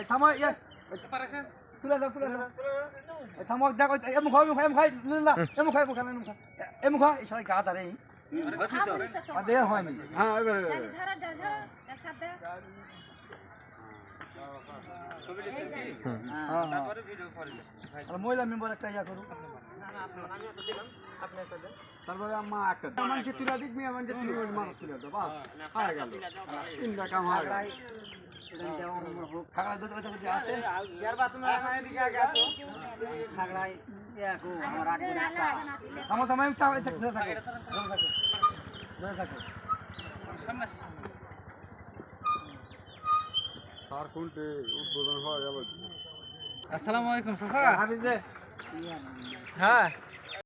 থামো ইয়ে তুলে দাও থামো দেখো এম খাই না এম খাই সবাই গা দাঁড়ে দেয়া হয়নি হ্যাঁ মহিলা মেম্বার একটা ইয়া করুক তারপরে আম্মা একটা মানুষের তুলে দিক মেয়ে মানুষের মানুষ তুলে দেবো হয়ে গেল তিনটা কাম হয়ে গেল খাগড়ায় দুটো কথা আছে খাগড়ায় আমার তো আমি থাকো তার কোনটি উদ্বোধন হওয়া যাবে। আসসালামু আলাইকুম চাচা। হ্যাঁ